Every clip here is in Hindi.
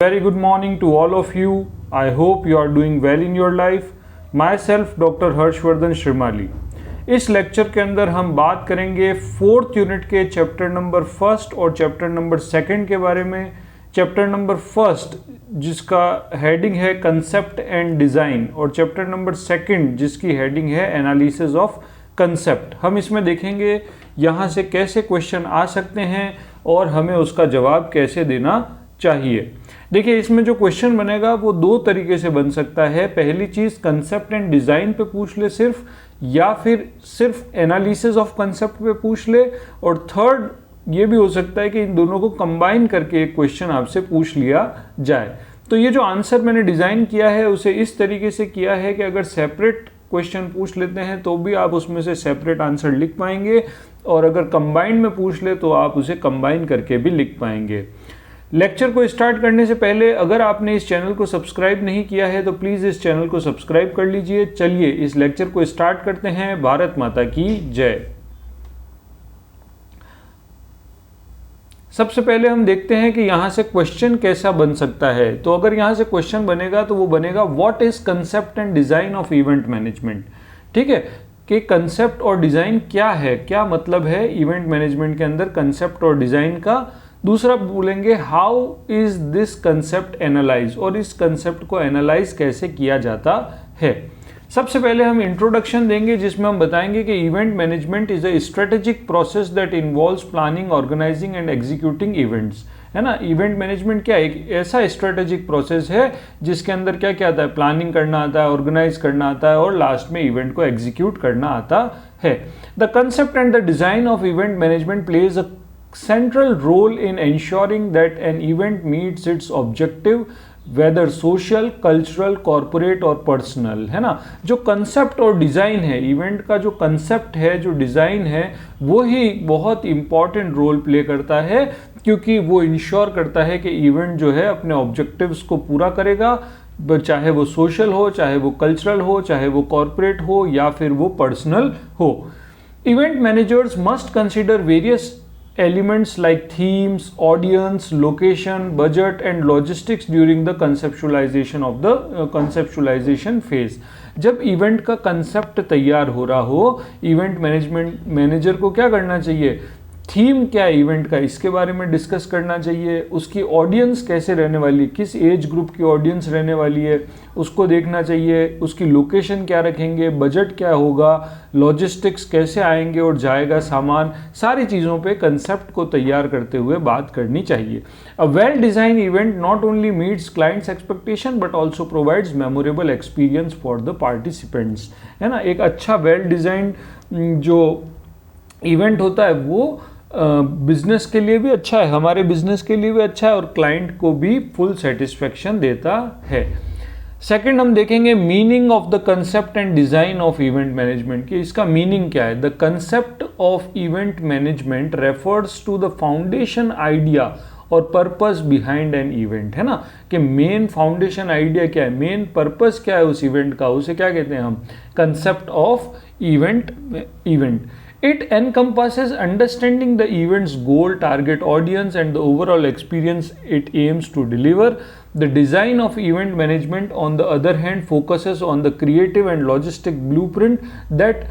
Very good morning to all of you. I hope you are doing well in your life. Myself Dr. Harshvardhan Shrimali. इस लेक्चर के अंदर हम बात करेंगे फोर्थ यूनिट के चैप्टर नंबर फर्स्ट और चैप्टर नंबर सेकंड के बारे में. चैप्टर नंबर फर्स्ट जिसका हेडिंग है कंसेप्ट एंड डिज़ाइन और चैप्टर नंबर सेकंड जिसकी हेडिंग है एनालिसिस ऑफ कंसेप्ट. हम इसमें देखेंगे यहाँ से कैसे क्वेश्चन आ सकते हैं और हमें उसका जवाब कैसे देना चाहिए. देखिए इसमें जो क्वेश्चन बनेगा वो दो तरीके से बन सकता है. पहली चीज़ कंसेप्ट एंड डिज़ाइन पे पूछ ले सिर्फ, या फिर सिर्फ एनालिसिस ऑफ कंसेप्ट पे पूछ ले, और थर्ड ये भी हो सकता है कि इन दोनों को कंबाइन करके एक क्वेश्चन आपसे पूछ लिया जाए. तो ये जो आंसर मैंने डिज़ाइन किया है उसे इस तरीके से किया है कि अगर सेपरेट क्वेश्चन पूछ लेते हैं तो भी आप उसमें से सेपरेट आंसर लिख पाएंगे, और अगर कंबाइन में पूछ ले तो आप उसे कंबाइन करके भी लिख पाएंगे. लेक्चर को स्टार्ट करने से पहले अगर आपने इस चैनल को सब्सक्राइब नहीं किया है तो प्लीज़ इस चैनल को सब्सक्राइब कर लीजिए. चलिए इस लेक्चर को स्टार्ट करते हैं. भारत माता की जय. सबसे पहले हम देखते हैं कि यहाँ से क्वेश्चन कैसा बन सकता है. तो अगर यहाँ से क्वेश्चन बनेगा तो वो बनेगा what is concept and design of event management. ठीक है कि कंसेप्ट और डिज़ाइन क्या है, क्या मतलब है इवेंट मैनेजमेंट के अंदर कंसेप्ट और डिज़ाइन का. दूसरा बोलेंगे how is this concept analyse, और इस कंसेप्ट को एनालाइज कैसे किया जाता है. सबसे पहले हम इंट्रोडक्शन देंगे जिसमें हम बताएंगे कि event management is a strategic process that involves planning, organising and executing events. है ना, इवेंट मैनेजमेंट क्या एक ऐसा स्ट्रेटेजिक प्रोसेस है जिसके अंदर क्या क्या आता है, प्लानिंग करना आता है, ऑर्गेनाइज करना आता है और लास्ट में इवेंट को एग्जीक्यूट करना आता है. The concept and the design of event management plays a central role in ensuring that an event meets its objective, whether social, cultural, corporate और personal. है ना, जो कंसेप्ट और डिज़ाइन है, इवेंट का जो कंसेप्ट है, जो डिज़ाइन है, वो ही बहुत इंपॉर्टेंट रोल प्ले करता है, क्योंकि वो इंश्योर करता है कि इवेंट जो है अपने ऑब्जेक्टिव्स को पूरा करेगा, चाहे वो सोशल हो, चाहे वो कल्चरल हो, चाहे वो कॉर्पोरेट हो या फिर वो पर्सनल हो. Event managers must consider various elements like themes, audience, location, budget and logistics during the conceptualization of the conceptualization phase. जब इवेंट का कंसेप्ट तैयार हो रहा हो, इवेंट मैनेजमेंट मैनेजर को क्या करना चाहिए, थीम क्या है इवेंट का इसके बारे में डिस्कस करना चाहिए, उसकी ऑडियंस कैसे रहने वाली है, किस एज ग्रुप की ऑडियंस रहने वाली है उसको देखना चाहिए, उसकी लोकेशन क्या रखेंगे, बजट क्या होगा, लॉजिस्टिक्स कैसे आएंगे और जाएगा सामान, सारी चीज़ों पे कंसेप्ट को तैयार करते हुए बात करनी चाहिए. A well design event not only meets clients expectation but also provides memorable experience for the participants. है ना, एक अच्छा वेल डिज़ाइन जो इवेंट होता है वो बिजनेस के लिए भी अच्छा है, हमारे बिजनेस के लिए भी अच्छा है और क्लाइंट को भी फुल सेटिस्फेक्शन देता है. सेकंड हम देखेंगे meaning of the concept and design of event management कि इसका मीनिंग क्या है. The concept of event management refers to the foundation idea और पर्पस बिहाइंड एन इवेंट. है ना, कि मेन फाउंडेशन आइडिया क्या है, मेन पर्पस क्या है उस इवेंट का, उसे क्या कहते हैं हम, concept of event. It encompasses understanding the event's goal, target audience and the overall experience it aims to deliver. The design of event management on the other hand focuses on the creative and logistic blueprint that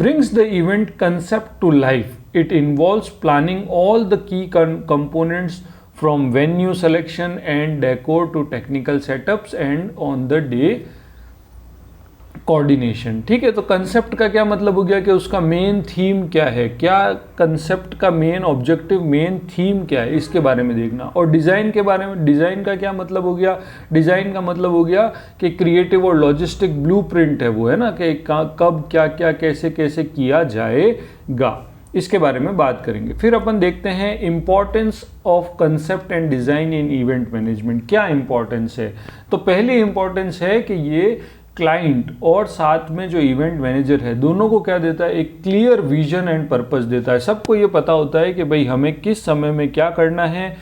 brings the event concept to life. It involves planning all the key components from venue selection and decor to technical setups and on the day coordination. ठीक है, तो कंसेप्ट का क्या मतलब हो गया कि उसका मेन थीम क्या है, क्या कंसेप्ट का मेन ऑब्जेक्टिव, मेन थीम क्या है, इसके बारे में देखना. और डिज़ाइन के बारे में, डिज़ाइन का क्या मतलब हो गया, डिज़ाइन का मतलब हो गया कि क्रिएटिव और लॉजिस्टिक ब्लूप्रिंट है वो, है ना, कि कब क्या क्या कैसे कैसे किया जाएगा, इसके बारे में बात करेंगे. फिर अपन देखते हैं importance of concept and design in event management. क्या इंपॉर्टेंस है, तो पहली इंपॉर्टेंस है कि ये क्लाइंट और साथ में जो इवेंट मैनेजर है दोनों को क्या देता है, एक क्लियर विजन एंड पर्पस देता है. सबको ये पता होता है कि भाई हमें किस समय में क्या करना है,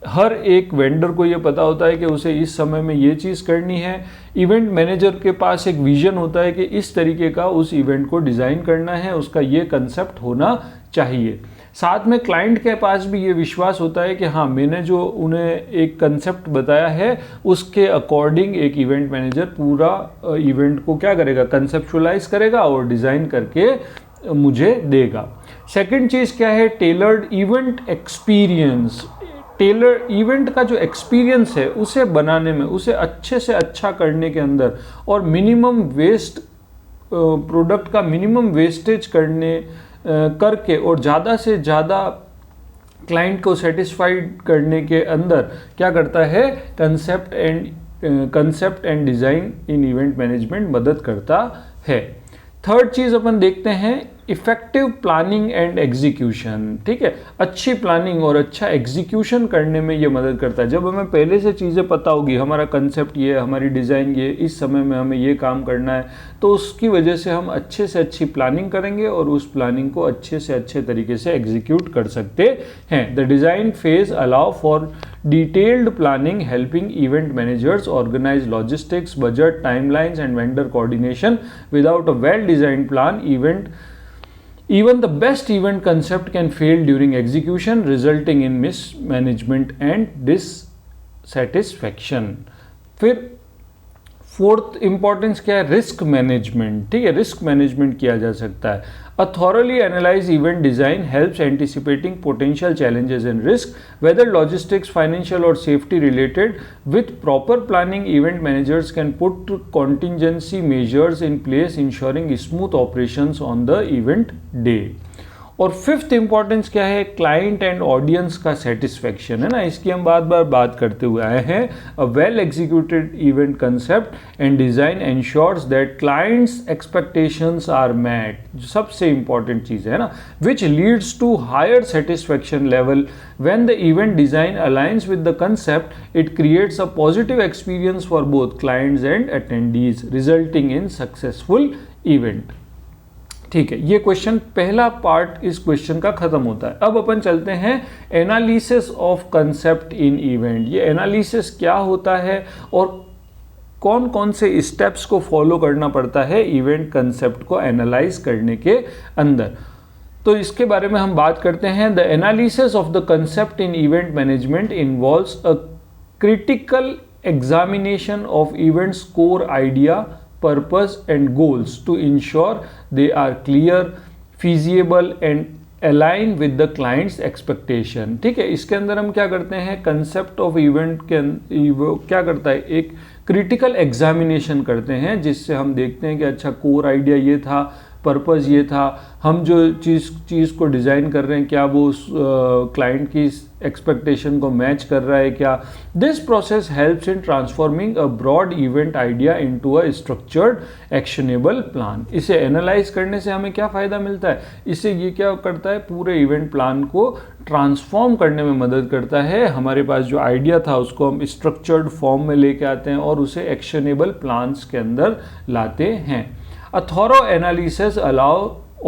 हर एक वेंडर को ये पता होता है कि उसे इस समय में ये चीज़ करनी है. इवेंट मैनेजर के पास एक विजन होता है कि इस तरीके का उस इवेंट को डिज़ाइन करना है, उसका ये कंसेप्ट होना चाहिए. साथ में क्लाइंट के पास भी ये विश्वास होता है कि हाँ, मैंने जो उन्हें एक कंसेप्ट बताया है उसके अकॉर्डिंग एक इवेंट मैनेजर पूरा इवेंट को क्या करेगा, कंसेप्चुअलाइज करेगा और डिज़ाइन करके मुझे देगा। सेकंड चीज़ क्या है, tailored event experience. Tailor event का जो एक्सपीरियंस है उसे बनाने में, उसे अच्छे से अच्छा करने के अंदर और मिनिमम वेस्ट प्रोडक्ट का मिनिमम वेस्टेज करके और ज़्यादा से ज़्यादा क्लाइंट को सेटिस्फाइड करने के अंदर क्या करता है, concept and design in event management मदद करता है। थर्ड चीज़ अपन देखते हैं, इफेक्टिव प्लानिंग एंड एग्जीक्यूशन। ठीक है, अच्छी प्लानिंग और अच्छा एग्जीक्यूशन करने में ये मदद करता है। जब हमें पहले से चीज़ें पता होगी, हमारा कंसेप्ट ये, हमारी डिज़ाइन ये, इस समय में हमें ये काम करना है, तो उसकी वजह से हम अच्छे से अच्छी प्लानिंग करेंगे और उस प्लानिंग को अच्छे से अच्छे तरीके से एग्जीक्यूट कर सकते हैं। The design phase allow for detailed planning helping event managers organise logistics, budget, timelines and vendor coordination. Without a well designed plan even the best event concept can fail during execution, resulting in mismanagement and dissatisfaction. फिर फोर्थ इंपॉर्टेंस क्या है, रिस्क मैनेजमेंट। ठीक है, रिस्क मैनेजमेंट किया जा सकता है। A thoroughly analyzed event design helps anticipating potential challenges and risk, whether logistics, financial or safety related. With proper planning, event managers can put contingency measures in place, ensuring smooth operations on the event day. और फिफ्थ इंपॉर्टेंस क्या है, क्लाइंट एंड ऑडियंस का सेटिस्फैक्शन, है ना, इसकी हम बार बार बात करते हुए आए हैं। A well executed event concept and design ensures that clients expectations are met, जो सबसे इंपॉर्टेंट चीज़ है ना, which leads to higher satisfaction level. When the event design aligns with the concept, it creates a positive experience for both clients and attendees, resulting in successful event. ठीक है, ये क्वेश्चन, पहला पार्ट इस क्वेश्चन का खत्म होता है। अब अपन चलते हैं analysis of concept in event. ये एनालिसिस क्या होता है और कौन कौन से स्टेप्स को फॉलो करना पड़ता है इवेंट कंसेप्ट को एनालाइज करने के अंदर, तो इसके बारे में हम बात करते हैं। The analysis of the concept in event management involves a critical examination of events core idea, purpose and goals to ensure they are clear, feasible and align with the client's expectation। ठीक है, इसके अंदर हम क्या करते हैं, कंसेप्ट ऑफ इवेंट के क्या करता है, एक क्रिटिकल एग्जामिनेशन करते हैं, जिससे हम देखते हैं कि अच्छा कोर आइडिया ये था, पर्पज़ ये था, हम जो चीज़ को डिज़ाइन कर रहे हैं क्या वो क्लाइंट की एक्सपेक्टेशन को मैच कर रहा है क्या। This process helps in transforming a broad event idea into a structured actionable plan. इसे एनालाइज करने से हमें क्या फ़ायदा मिलता है, इससे ये क्या करता है, पूरे इवेंट प्लान को ट्रांसफॉर्म करने में मदद करता है। हमारे पास जो आइडिया था उसको हम स्ट्रक्चर्ड फॉर्म में लेके आते हैं और उसे एक्शनेबल प्लान्स के अंदर लाते हैं। A thorough analysis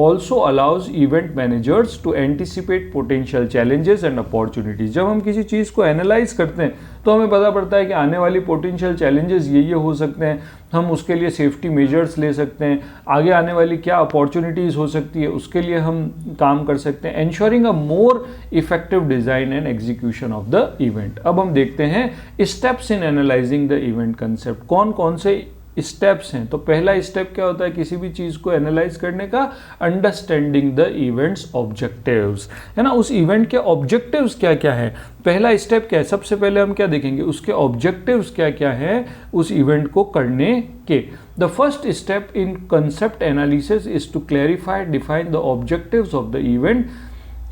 also allows event managers to anticipate potential challenges and opportunities। जब हम किसी चीज़ को एनालाइज करते हैं तो हमें पता पड़ता है कि आने वाली पोटेंशियल चैलेंजेस ये हो सकते हैं, हम उसके लिए सेफ्टी मेजर्स ले सकते हैं, आगे आने वाली क्या अपॉर्चुनिटीज़ हो सकती है उसके लिए हम काम कर सकते हैं, ensuring a more effective design and execution of the event। अब हम देखते हैं steps in analyzing the event concept, कौन कौन से स्टेप्स हैं। तो पहला स्टेप क्या होता है किसी भी चीज़ को एनालाइज करने का, अंडरस्टैंडिंग द इवेंट्स ऑब्जेक्टिव्स, है ना, उस इवेंट के ऑब्जेक्टिव्स क्या क्या है। पहला स्टेप क्या है, सबसे पहले हम क्या देखेंगे, उसके ऑब्जेक्टिव्स क्या क्या है उस इवेंट को करने के। The first step in concept analysis is to clarify define the objectives of the event.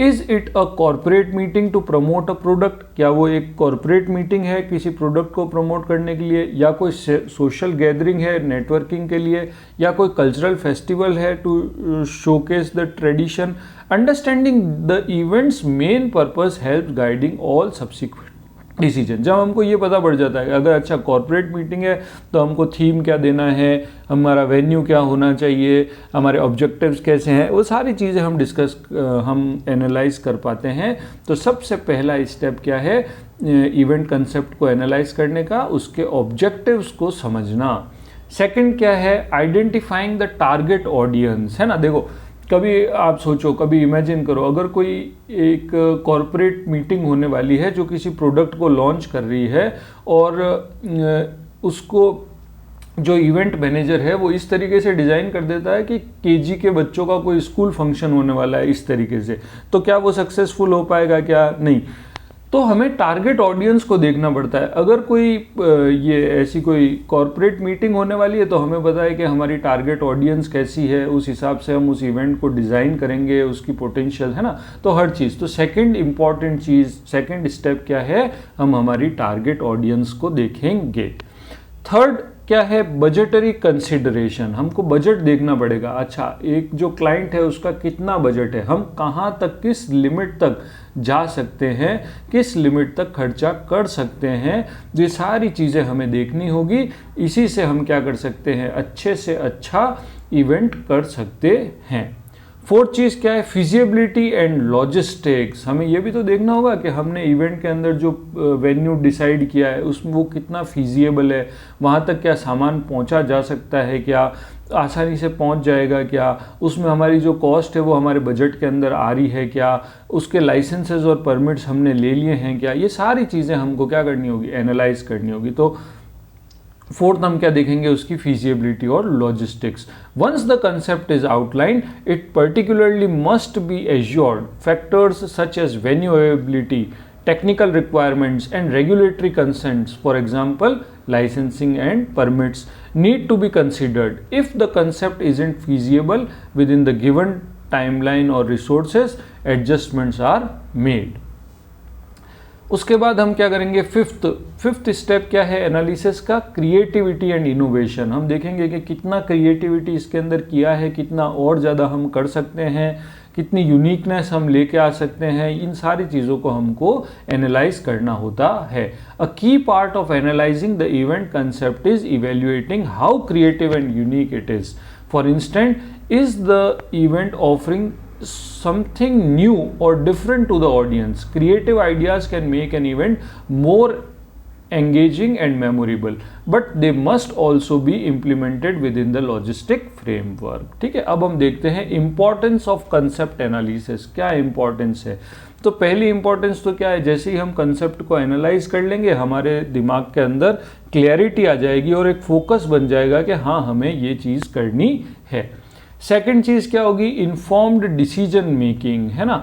Is it a corporate meeting to promote a product, क्या वो एक कॉर्पोरेट मीटिंग है किसी प्रोडक्ट को प्रमोट करने के लिए, या कोई सोशल गैदरिंग है नेटवर्किंग के लिए, या कोई कल्चरल फेस्टिवल है to showcase the tradition. Understanding the event's main purpose help guiding all subsequent decision. जब हमको ये पता पड़ जाता है अगर अच्छा कॉर्पोरेट मीटिंग है तो हमको थीम क्या देना है, हमारा वेन्यू क्या होना चाहिए, हमारे ऑब्जेक्टिव्स कैसे हैं, वो सारी चीज़ें हम एनालाइज कर पाते हैं। तो सबसे पहला स्टेप क्या है इवेंट कंसेप्ट को एनालाइज करने का, उसके ऑब्जेक्टिव्स को समझना। सेकंड क्या है, आइडेंटिफाइंग द टारगेट ऑडियंस, है ना। देखो कभी आप सोचो, कभी इमेजिन करो, अगर कोई एक कॉरपोरेट मीटिंग होने वाली है जो किसी प्रोडक्ट को लॉन्च कर रही है और उसको जो इवेंट मैनेजर है वो इस तरीके से डिज़ाइन कर देता है कि केजी के बच्चों का कोई स्कूल फंक्शन होने वाला है इस तरीके से, तो क्या वो सक्सेसफुल हो पाएगा? क्या नहीं। तो हमें टारगेट ऑडियंस को देखना पड़ता है। अगर कोई ये ऐसी कोई कॉरपोरेट मीटिंग होने वाली है तो हमें पता है कि हमारी टारगेट ऑडियंस कैसी है, उस हिसाब से हम उस इवेंट को डिज़ाइन करेंगे, उसकी पोटेंशियल है ना, तो हर चीज़। तो सेकंड इम्पॉर्टेंट चीज़, सेकंड स्टेप क्या है, हम हमारी टारगेट ऑडियंस को देखेंगे। थर्ड क्या है, बजटरी कंसिडरेशन। हमको बजट देखना पड़ेगा। अच्छा, एक जो क्लाइंट है उसका कितना बजट है, हम कहाँ तक, किस लिमिट तक जा सकते हैं, किस लिमिट तक खर्चा कर सकते हैं, ये सारी चीज़ें हमें देखनी होगी। इसी से हम क्या कर सकते हैं, अच्छे से अच्छा इवेंट कर सकते हैं। फोर्थ चीज़ क्या है, फिजिबिलिटी एंड लॉजिस्टिक्स। हमें ये भी तो देखना होगा कि हमने इवेंट के अंदर जो वेन्यू डिसाइड किया है उसमें वो कितना फिजिएबल है, वहाँ तक क्या सामान पहुँचा जा सकता है, क्या आसानी से पहुँच जाएगा, क्या उसमें हमारी जो कॉस्ट है वो हमारे बजट के अंदर आ रही है, क्या उसके लाइसेंसेस और परमिट्स हमने ले लिए हैं क्या, ये सारी चीज़ें हमको क्या करनी होगी, एनालाइज करनी होगी। तो फोर्थ हम क्या देखेंगे, उसकी फिजिबिलिटी और logistics. Once the concept is outline, it particularly must be assured factors such as venue availability, technical requirements and regulatory consents, for example licensing and permits, need to be considered. If the concept isn't feasible within the given timeline or resources, adjustments are made. उसके बाद हम क्या करेंगे, फिफ्थ स्टेप क्या है एनालिसिस का, क्रिएटिविटी एंड इनोवेशन। हम देखेंगे कि कितना क्रिएटिविटी इसके अंदर किया है, कितना और ज़्यादा हम कर सकते हैं, कितनी यूनिकनेस हम लेके आ सकते हैं, इन सारी चीज़ों को हमको एनालाइज करना होता है। अ की part of analysing the event concept is evaluating how creative and unique it is. For instance, is the event offering something new or different to the audience? Creative ideas can make an event more engaging and memorable, but they must also be implemented within the logistic framework. ठीक है, अब हम देखते हैं importance of concept analysis। क्या importance है? तो पहली इंपॉर्टेंस तो क्या है, जैसे ही हम कंसेप्ट को एनालाइज कर लेंगे हमारे दिमाग के अंदर क्लैरिटी आ जाएगी और एक फोकस बन जाएगा कि हाँ हमें ये चीज़ करनी है। सेकंड चीज़ क्या होगी, इन्फॉर्म्ड डिसीजन मेकिंग, है ना।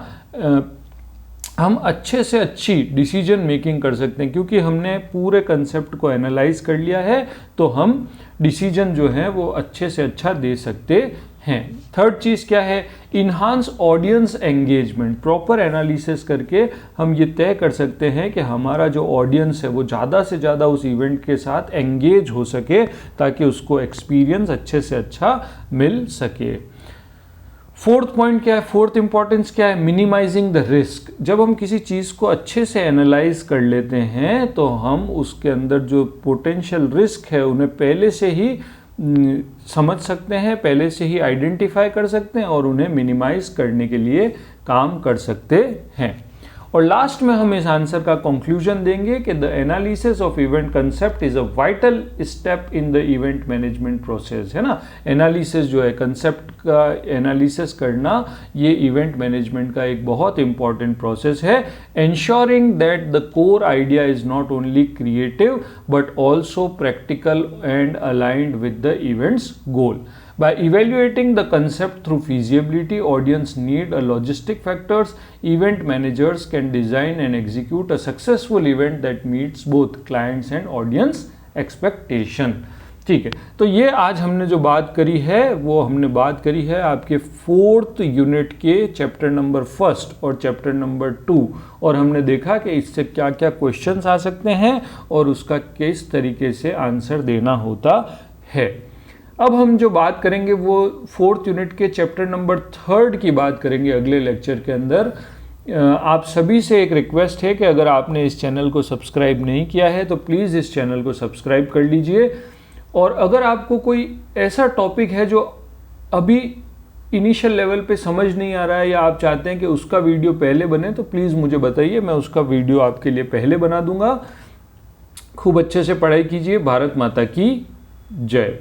हम अच्छे से अच्छी डिसीजन मेकिंग कर सकते हैं क्योंकि हमने पूरे कंसेप्ट को एनालाइज कर लिया है, तो हम डिसीजन जो है वो अच्छे से अच्छा दे सकते हैं। थर्ड चीज़ क्या है, enhance audience engagement. Proper analysis करके हम ये तय कर सकते हैं कि हमारा जो ऑडियंस है वो ज़्यादा से ज़्यादा उस इवेंट के साथ एंगेज हो सके ताकि उसको एक्सपीरियंस अच्छे से अच्छा मिल सके। फोर्थ पॉइंट क्या है, फोर्थ इंपॉर्टेंस क्या है, मिनिमाइजिंग द रिस्क। जब हम किसी चीज़ को अच्छे से एनालाइज कर लेते हैं तो हम उसके अंदर जो पोटेंशियल रिस्क है उन्हें पहले से ही समझ सकते हैं, पहले से ही आइडेंटिफाई कर सकते हैं और उन्हें मिनिमाइज करने के लिए काम कर सकते हैं। और लास्ट में हम इस आंसर का कंक्लूजन देंगे कि the analysis of event concept is a vital step in the event management process, है ना। एनालिसिस जो है, कंसेप्ट का एनालिसिस करना, ये इवेंट मैनेजमेंट का एक बहुत इंपॉर्टेंट प्रोसेस है, ensuring that the core idea is not only creative but also practical and aligned with the event's goal. By evaluating the concept through feasibility, audience need, logistic factors, event managers can design and execute a successful event that meets both clients and audience expectation. ठीक है, तो ये आज हमने जो बात करी है वो हमने बात करी है आपके फोर्थ यूनिट के चैप्टर नंबर 1 और चैप्टर नंबर 2, और हमने देखा कि इससे क्या क्या क्वेश्चंस आ सकते हैं और उसका किस तरीके से आंसर देना होता है। अब हम जो बात करेंगे वो फोर्थ यूनिट के चैप्टर नंबर 3 की बात करेंगे अगले लेक्चर के अंदर। आप सभी से एक रिक्वेस्ट है कि अगर आपने इस चैनल को सब्सक्राइब नहीं किया है तो प्लीज़ इस चैनल को सब्सक्राइब कर लीजिए, और अगर आपको कोई ऐसा टॉपिक है जो अभी इनिशियल लेवल पे समझ नहीं आ रहा है या आप चाहते हैं कि उसका वीडियो पहले बने तो प्लीज़ मुझे बताइए, मैं उसका वीडियो आपके लिए पहले बना दूंगा। खूब अच्छे से पढ़ाई कीजिए। भारत माता की जय।